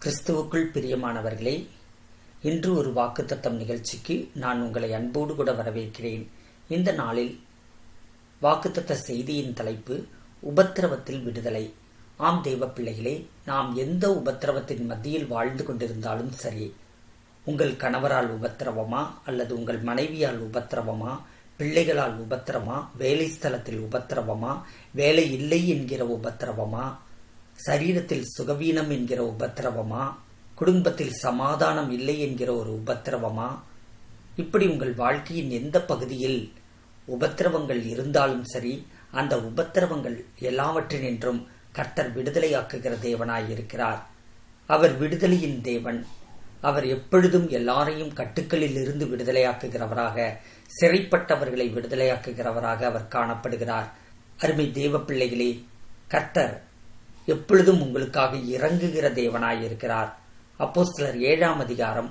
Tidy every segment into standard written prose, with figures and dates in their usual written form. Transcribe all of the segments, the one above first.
கிறிஸ்துவுக்குள் பிரியமானவர்களே, இன்று ஒரு வாக்குத்தத்தம் நிகழ்ச்சிக்கு நான் உங்களை அன்போடு கூட வரவேற்கிறேன். இந்த நாளில் வாக்குத்தத்த செய்தியின் தலைப்பு உபத்திரவத்தில் விடுதலை. ஆம் தேவ பிள்ளைகளே, நாம் எந்த உபத்திரவத்தின் மத்தியில் வாழ்ந்து கொண்டிருந்தாலும் சரி, உங்கள் கணவரால் உபத்திரவமா அல்லது உங்கள் மனைவியால் உபத்திரவமா, பிள்ளைகளால் உபத்திரமா, வேலை ஸ்தலத்தில் உபத்திரவமா, வேலை இல்லை என்கிற உபத்திரவமா, சரீரத்தில் சுகவீனம் என்கிற உபத்திரவமா, குடும்பத்தில் சமாதானம் இல்லை என்கிற ஒரு உபத்திரவமா, இப்படி உங்கள் வாழ்க்கையின் எந்த பகுதியில் உபத்திரவங்கள் இருந்தாலும் சரி, அந்த உபத்திரவங்கள் எல்லாவற்றினின்றும் கர்த்தர் விடுதலையாக்குகிற தேவனாயிருக்கிறார். அவர் விடுதலையின் தேவன். அவர் எப்பொழுதும் எல்லாரையும் கட்டுக்களில் இருந்து விடுதலையாக்குகிறவராக, சிறைப்பட்டவர்களை விடுதலையாக்குகிறவராக அவர் காணப்படுகிறார். அருமை தேவ பிள்ளைகளே, கர்த்தர் எப்பொழுதும் உங்களுக்காக இறங்குகிற தேவனாயிருக்கிறார். அப்போஸ்தலர் 7ஆம் அதிகாரம்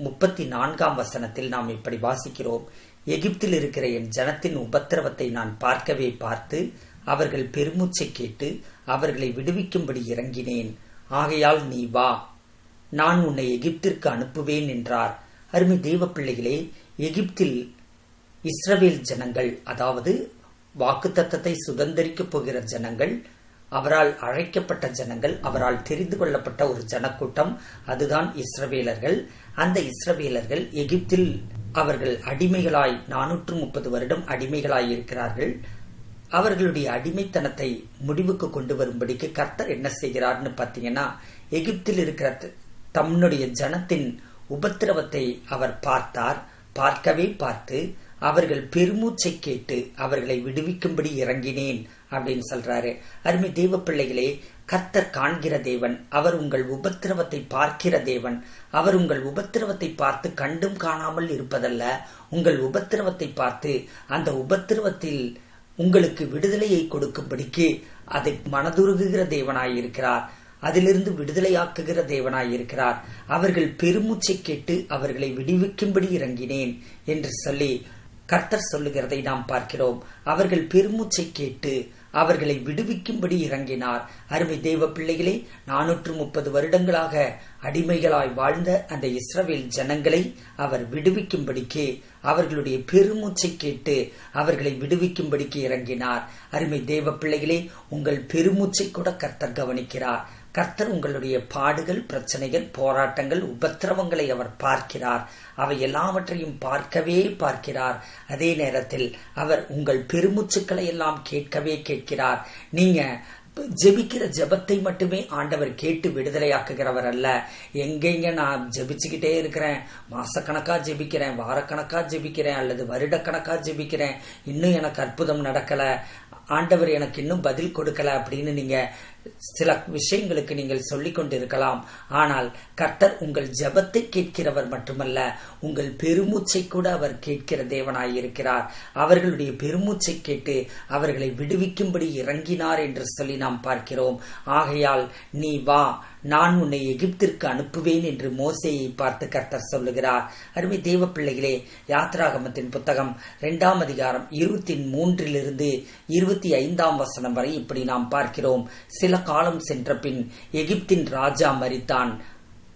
34ஆம் வசனத்தில் நாம் இப்படி வாசிக்கிறோம்: எகிப்தில் இருக்கிற என் ஜனத்தின் உபத்திரவத்தை நான் பார்க்கவே பார்த்து அவர்கள் பெருமூச்சை கேட்டு அவர்களை விடுவிக்கும்படி இறங்கினேன். ஆகையால் நீ வா, நான் உன்னை எகிப்திற்கு அனுப்புவேன் என்றார். அருமை தேவ பிள்ளைகளே, எகிப்தில் இஸ்ரவேல் ஜனங்கள், அதாவது வாக்குத்தத்தத்தை சுதந்தரிக்கப் போகிற ஜனங்கள், அவரால் அழைக்கப்பட்ட ஜனங்கள், அவரால் தெரிந்து கொள்ளப்பட்ட ஒரு ஜனக்கூட்டம், அதுதான் இஸ்ரவேலர்கள். அந்த இஸ்ரவேலர்கள் எகிப்தில் அவர்கள் அடிமைகளாய் 430 வருடம் அடிமைகளாய் இருக்கிறார்கள். அவர்களுடைய அடிமைத்தனத்தை முடிவுக்கு கொண்டு வரும்படிக்கு கர்த்தர் என்ன செய்கிறார்னு பார்த்தீங்கன்னா, எகிப்தில் இருக்கிற தன்னுடைய ஜனத்தின் உபத்திரவத்தை அவர் பார்த்தார். பார்க்கவே பார்த்து அவர்கள் பெருமூச்சை கேட்டு அவர்களை விடுவிக்கும்படி இறங்கினேன் அப்படின்னு சொல்றாரு. அருமை தேவ பிள்ளைகளே, கர்த்தர் காண்கிற தேவன். அவர் உங்கள் உபத்திரவத்தை பார்க்கிற தேவன். அவர் உங்கள் உபத்திரவத்தை பார்த்து கண்டும் காணாமல் இருப்பதல்ல, உங்கள் உபத்திரவத்தை பார்த்து அந்த உபத்திரவத்தில் உங்களுக்கு விடுதலையை கொடுக்கும்படிக்கு அதை மனதுருகுகிற தேவனாயிருக்கிறார். அதிலிருந்து விடுதலையாக்குகிற தேவனாயிருக்கிறார். அவர்கள் பெருமூச்சை கேட்டு அவர்களை விடுவிக்கும்படி இறங்கினேன் என்று சொல்லி கர்த்தர் சொல்லுகிறதை நாம் பார்க்கிறோம். அவர்கள் பெருமூச்சை கேட்டு அவர்களை விடுவிக்கும்படி இறங்கினார். அருமை தேவ பிள்ளைகளே, 430 வருடங்களாக அடிமைகளாய் வாழ்ந்த அந்த இஸ்ரவேல் ஜனங்களை அவர் விடுவிக்கும்படிக்கு, அவர்களுடைய பெருமூச்சை கேட்டு அவர்களை விடுவிக்கும்படிக்கு இறங்கினார். அருமை தேவ பிள்ளைகளே, உங்கள் பெருமூச்சை கூட கர்த்தர் கவனிக்கிறார். கர்த்தர் உங்களுடைய பாடுகள், பிரச்சனைகள், போராட்டங்கள், உபத்திரவங்களை அவர் பார்க்கிறார். அவை எல்லாவற்றையும் பார்க்கவே பார்க்கிறார். அதே நேரத்தில் அவர் உங்கள் பெருமூச்சுக்களை எல்லாம் கேட்கவே கேட்கிறார். நீங்க ஜெபிக்கிற ஜெபத்தை மட்டுமே ஆண்டவர் கேட்டு விடுதலையாக்குகிறவர் அல்ல. எங்கெங்க நான் ஜெபிச்சுக்கிட்டே இருக்கிறேன், மாசக்கணக்கா ஜெபிக்கிறேன், வாரக்கணக்கா ஜெபிக்கிறேன், அல்லது வருடக்கணக்கா ஜெபிக்கிறேன், இன்னும் எனக்கு அற்புதம் நடக்கல, ஆண்டவர் எனக்கு இன்னும் பதில் கொடுக்கல அப்படின்னு நீங்க சில விஷயங்களுக்கு நீங்கள் சொல்லிக் கொண்டிருக்கலாம். ஆனால் கர்த்தர் உங்கள் ஜெபத்தை கேட்கிறவர் மட்டுமல்ல, உங்கள் பெருமூச்சை கூட அவர் கேட்கிற தேவனாயிருக்கிறார். அவர்களுடைய பெருமூச்சை கேட்டு அவர்களை விடுவிக்கும்படி இறங்கினார் என்று சொல்லி நாம் பார்க்கிறோம். ஆகையால் நீ வா, நான் உன்னை எகிப்திற்கு அனுப்புவேன் என்று மோசேயை பார்த்து கர்த்தர் சொல்லுகிறார். அருமை தேவ பிள்ளைகளே, யாத்ராகமத்தின் புத்தகம் 2ஆம் அதிகாரம் 23 25ஆம் வசனம் வரை இப்படி நாம் பார்க்கிறோம். சில காலம் சென்ற பின் எகிப்தின் ராஜா மரித்தான்.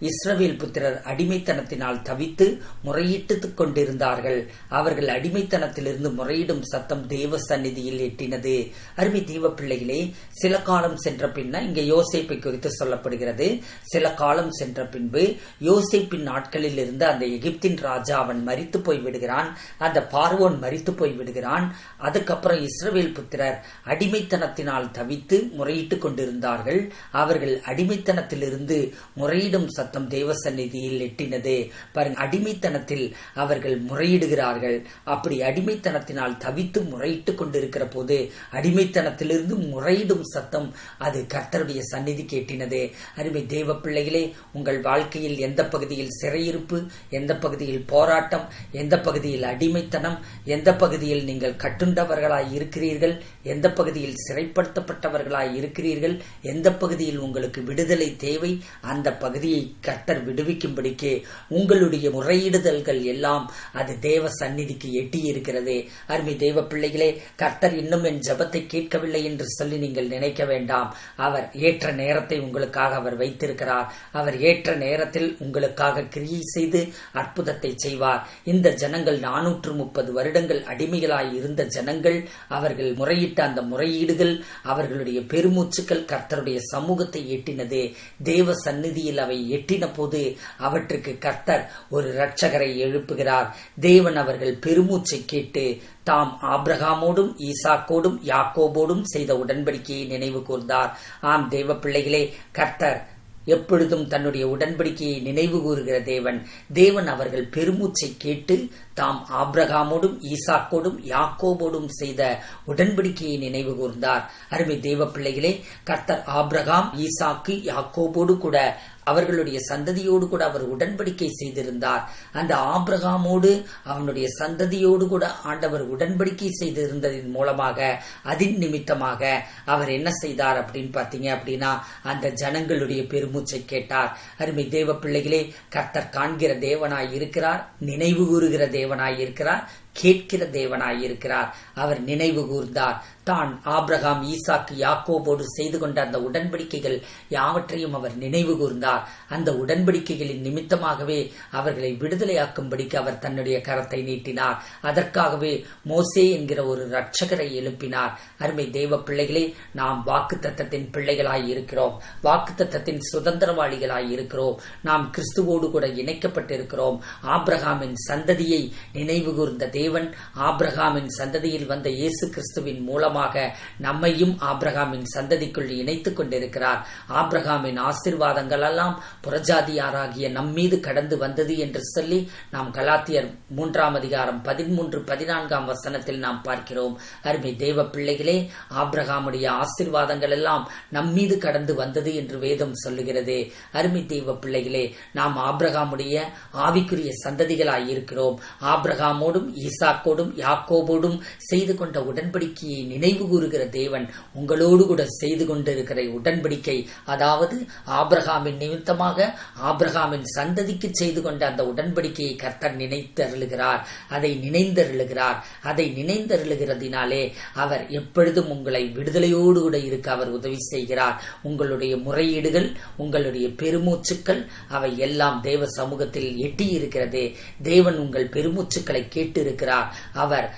இஸ்ரவேல் புத்திரர் அடிமைத்தனத்தினால் தவித்து முறையிட்டுக் கொண்டிருந்தார்கள். அவர்கள் அடிமைத்தனத்திலிருந்து முறையிடும் சத்தம் தேவ சந்நிதியில் எட்டினது. அருமை தேவ பிள்ளைகளே, சில காலம் சென்ற பின்ன இங்க யோசேப்பை குறித்து சொல்லப்படுகிறது. சில காலம் சென்ற பின்பு யோசேப்பின் நாட்களில் இருந்து அந்த எகிப்தின் ராஜா அவன் மரித்து போய் விடுகிறான். அந்த பார்வோன் மரித்து போய் விடுகிறான். அதுக்கப்புறம் இஸ்ரவேல் புத்திரர் அடிமைத்தனத்தினால் தவித்து முறையிட்டுக் கொண்டிருந்தார்கள். அவர்கள் அடிமைத்தனத்திலிருந்து முறையிடும் சத்தம் தேவ சந்நிதியில் எட்டினது. பாருங்க, அடிமைத்தனத்தில் அவர்கள் முறையிடுகிறார்கள். அப்படி அடிமைத்தனத்தினால் தவித்து முறையிட்டுக் கொண்டிருக்கிற போது அடிமைத்தனத்திலிருந்து முறையிடும் சத்தம் அது கர்த்தருடைய சந்நிதிக்கு எட்டினது. அருமை தேவ பிள்ளைகளே, உங்கள் வாழ்க்கையில் எந்த பகுதியில் சிறையிருப்பு, எந்த பகுதியில் போராட்டம், எந்த பகுதியில் அடிமைத்தனம், எந்த பகுதியில் நீங்கள் கட்டுண்டவர்களாய் இருக்கிறீர்கள், எந்த பகுதியில் சிறைப்படுத்தப்பட்டவர்களாய் இருக்கிறீர்கள், எந்த பகுதியில் உங்களுக்கு விடுதலை தேவை, அந்த பகுதியை கர்த்தர் விடுவிக்கும்படிக்கு உங்களுடைய முறையிடுதல்கள் எல்லாம் அது தேவ சந்நிதிக்கு எட்டி இருக்கிறது. அருமை தேவ பிள்ளைகளே, கர்த்தர் இன்னும் என் ஜெபத்தை கேட்கவில்லை என்று சொல்லி நீங்கள் நினைக்க வேண்டாம். அவர் ஏற்ற நேரத்தை உங்களுக்காக அவர் வைத்திருக்கிறார். அவர் ஏற்ற நேரத்தில் உங்களுக்காக கிரியை செய்து அற்புதத்தை செய்வார். இந்த ஜனங்கள் 430 வருடங்கள் அடிமைகளாய் இருந்த ஜனங்கள், அவர்கள் முறையிட்ட அந்த முறையீடுகள், அவர்களுடைய பெருமூச்சுக்கள் கர்த்தருடைய சமூகத்தை எட்டினது. தேவ சந்நிதியில் அவை எட்டின போது அவற்றுக்கு கர்த்தர் ஒரு இரட்சகரை எழுப்புகிறார். தேவன் அவர்கள் பெருமூச்சை கேட்டு தாம் ஆபிரகாமோடும் ஈசாக்கோடும் யாக்கோபோடும் செய்த உடன்படிக்கையை நினைவு கூர்ந்தார். ஆம் தேவ பிள்ளைகளே, கர்த்தர் எப்பொழுதும் தன்னுடைய உடன்படிக்கையை நினைவு கூறுகிற தேவன் அவர்கள் பெருமூச்சை கேட்டு தாம் ஆபிரகாமோடும் ஈசாக்கோடும் யாக்கோபோடும் செய்த உடன்படிக்கையை நினைவு கூர்ந்தார். அருமை தேவ பிள்ளைகளே, கர்த்தர் ஆபிரகாம், ஈசாக்கு, யாக்கோபோடு கூட அவர்களுடைய சந்ததியோடு கூட அவர் உடன்படிக்கை செய்திருந்தார். அந்த ஆபிரகாமோடு அவனுடைய சந்ததியோடு கூட ஆண்டவர் உடன்படிக்கை செய்திருந்ததின் மூலமாக அதன் நிமித்தமாக அவர் என்ன செய்தார் அப்படின்னு பார்த்தீங்க அப்படின்னா, அந்த ஜனங்களுடைய பெருமூச்சை கேட்டார். அருமை தேவ பிள்ளைகளே, கர்த்தர் காண்கிற தேவனாய் இருக்கிறார், நினைவு கூறுகிற தேவனாய் இருக்கிறார், கேட்கிற தேவனாய் இருக்கிறார். அவர் நினைவு கூர்ந்தார். தான் ஆபிரகாம், ஈசாக்கு, யாக்கோபோடு செய்து கொண்ட அந்த உடன்படிக்கைகள் யாவற்றையும் அவர் நினைவு கூர்ந்தார். அந்த உடன்படிக்கைகளின் நிமித்தமாகவே அவர்களை விடுதலையாக்கும்படிக்கு அவர் தன்னுடைய கரத்தை நீட்டினார். அதற்காகவே மோசே என்கிற ஒரு இரட்சகரை எழுப்பினார். அருமை தேவ பிள்ளைகளே, நாம் வாக்குத்தத்தத்தின் பிள்ளைகளாய் இருக்கிறோம், வாக்குத்தத்தத்தின் சுதந்திரவாளிகளாய் இருக்கிறோம். நாம் கிறிஸ்துவோடு கூட இணைக்கப்பட்டிருக்கிறோம். ஆபிரகாமின் சந்ததியை நினைவு கூர்ந்த தேவன் ஆபிரகாமின் சந்ததியில் வந்த இயேசு கிறிஸ்துவின் மூலமாக நம்மையும் ஆபிரகாமின் சந்ததிக்குள் இணைத்துக் கொண்டிருக்கிறார். ஆபிரகாமின் ஆசீர்வாதங்கள் எல்லாம் புறஜாதியாராகிய நம்மீது கடந்து வந்தது என்று சொல்லி நாம் கலாத்தியர் 3 அதிகாரம் 13-14 வசனத்தில் நாம் பார்க்கிறோம். அருமை தேவ பிள்ளைகளே, ஆபிரகாமுடைய ஆசீர்வாதங்கள் எல்லாம் நம்மீது கடந்து வந்தது என்று வேதம் சொல்லுகிறது. அருமை தேவ பிள்ளைகளே, நாம் ஆபிரகாமுடைய ஆவிக்குரிய சந்ததிகளாய் இருக்கிறோம். ஆபிரகாமோடும் ஈசாக்கோடும் யாக்கோபோடும் செய்து கொண்ட உடன்படிக்கையை நினைவு கூறுகிற தேவன் உங்களோடு கூட செய்து கொண்டிருக்கிற உடன்படிக்கை, அதாவது ஆபிரகாமின் நிமித்தமாக ஆபிரகாமின் சந்ததிக்கு செய்து கொண்ட அந்த உடன்படிக்கையை கர்த்தர் நினைத்தருளுகிறார். அதை நினைந்தருளுகிறதினாலே அவர் எப்பொழுதும் உங்களை விடுதலையோடு கூட இருக்க அவர் உதவி செய்கிறார். உங்களுடைய முறையீடுகள், உங்களுடைய பெருமூச்சுக்கள் அவை எல்லாம் தேவ சமூகத்தில் எட்டி இருக்கிறது. தேவன் உங்கள் பெருமூச்சுக்களை கேட்டு இருக்கிறார். அவர்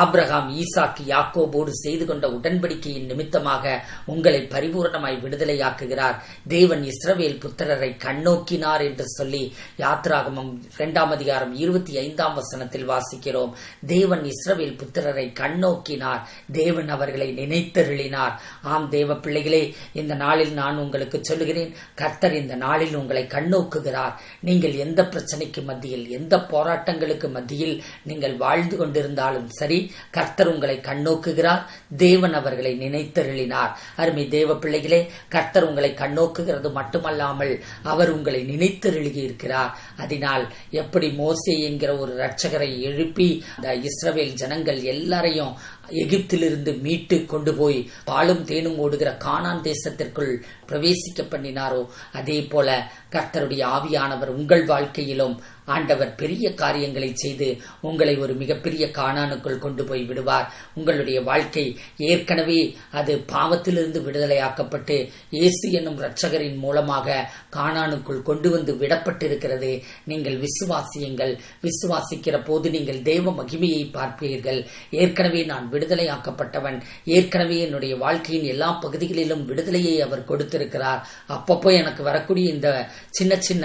ஆபிரகாம், ஈசாக்கு, யாக்கோபோடு செய்து கொண்ட உடன்படிக்கையின் நிமித்தமாக உங்களை பரிபூர்ணமாய் விடுதலையாக்குகிறார். தேவன் இஸ்ரவேல் புத்திரரை கண்ணோக்கினார் என்று சொல்லி யாத்ராகமம் 2 அதிகாரம் 25 வசனத்தில் வாசிக்கிறோம். தேவன் இஸ்ரவேல் புத்திரரை கண்ணோக்கினார். தேவன் அவர்களை நினைத்தருளினார். ஆம் தேவ பிள்ளைகளே, இந்த நாளில் நான் உங்களுக்கு சொல்லுகிறேன், கர்த்தர் இந்த நாளில் உங்களை கண்ணோக்குகிறார். நீங்கள் எந்த பிரச்சனைக்கு மத்தியில், எந்த போராட்டங்களுக்கு மத்தியில் நீங்கள் வாழ்ந்து கொண்டிருந்தாலும் சரி, கர்த்தர் உங்களை கண்ணோக்குகிறார். தேவன் அவர்களை நினைத்தருளினார். அருமை தேவ பிள்ளைகளே, கர்த்தர் உங்களை கண்ணோக்குகிறது மட்டுமல்லாமல் அவர் உங்களை நினைத்தருளி இருக்கிறார். அதனால் எப்படி மோசே என்கிற ஒரு இரட்சகரை எழுப்பி அந்த இஸ்ரவேல் ஜனங்கள் எல்லாரையும் எகிப்திலிருந்து மீட்டு கொண்டு போய் பாலும் தேனும் ஓடுகிற கானான் தேசத்திற்குள் பிரவேசிக்க பண்ணினாரோ, அதே போல கர்த்தருடைய ஆவியானவர் உங்கள் வாழ்க்கையிலும் ஆண்டவர் பெரிய காரியங்களை செய்து உங்களை ஒரு மிகப்பெரிய கானானுக்குள் கொண்டு போய் விடுவார். உங்களுடைய வாழ்க்கை ஏற்கனவே அது பாவத்திலிருந்து விடுதலையாக்கப்பட்டு இயேசு என்னும் இரட்சகரின் மூலமாக கானானுக்குள் கொண்டு வந்து விடப்பட்டிருக்கிறது. நீங்கள் விசுவாசியுங்கள். விசுவாசிக்கிற போது நீங்கள் தேவ மகிமையை பார்ப்பீர்கள். ஏற்கனவே நான் விடுதலையாக்கப்பட்டவன், ஏற்கனவே என்னுடைய வாழ்க்கையின் எல்லா பகுதிகளிலும் விடுதலையை அவர் கொடுத்திருக்கிறார். அப்பப்போ எனக்கு வரக்கூடிய இந்த சின்ன சின்ன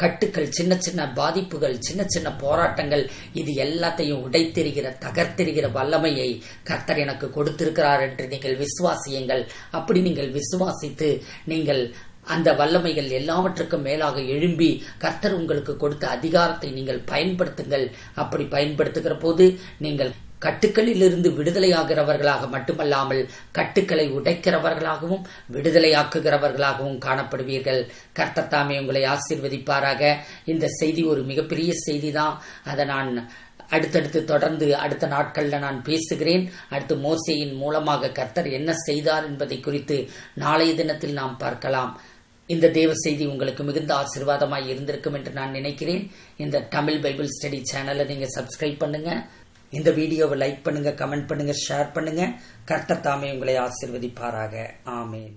கட்டுக்கள், சின்ன சின்ன பாதிப்புகள், சின்ன சின்ன போராட்டங்கள், இது எல்லாத்தையும் உடைத்தெறிகிற, தகர்த்தெறிகிற வல்லமையை கர்த்தர் எனக்கு கொடுத்திருக்கிறார் என்று நீங்கள் விசுவாசியுங்கள். அப்படி நீங்கள் விசுவாசித்து நீங்கள் அந்த வல்லமைகள் எல்லாவற்றுக்கும் மேலாக எழும்பி கர்த்தர் உங்களுக்கு கொடுத்த அதிகாரத்தை நீங்கள் பயன்படுத்துங்கள். அப்படி பயன்படுத்துகிற போது நீங்கள் கட்டுக்களிலிருந்து விடுதலையாகிறவர்களாக மட்டுமல்லாமல் கட்டுக்களை உடைக்கிறவர்களாகவும் விடுதலையாக்குகிறவர்களாகவும் காணப்படுவீர்கள். கர்த்தர் தாமே உங்களை ஆசீர்வதிப்பாராக. இந்த செய்தி ஒரு மிகப்பெரிய செய்தி தான். அதை நான் அடுத்தடுத்து தொடர்ந்து அடுத்த நாட்கள்ல நான் பேசுகிறேன். அடுத்து மோசேயின் மூலமாக கர்த்தர் என்ன செய்தார் என்பதை குறித்து நாளைய தினத்தில் நாம் பார்க்கலாம். இந்த தேவ செய்தி உங்களுக்கு மிகுந்த ஆசீர்வாதமாய் இருந்திருக்கும் என்று நான் நினைக்கிறேன். இந்த தமிழ் பைபிள் ஸ்டடி சேனலை நீங்க சப்ஸ்கிரைப் பண்ணுங்க. இந்த வீடியோவை லைக் பண்ணுங்க, கமெண்ட் பண்ணுங்க, ஷேர் பண்ணுங்க. கர்த்தர் தாமே உங்களை ஆசீர்வதிப்பாராக. ஆமேன்.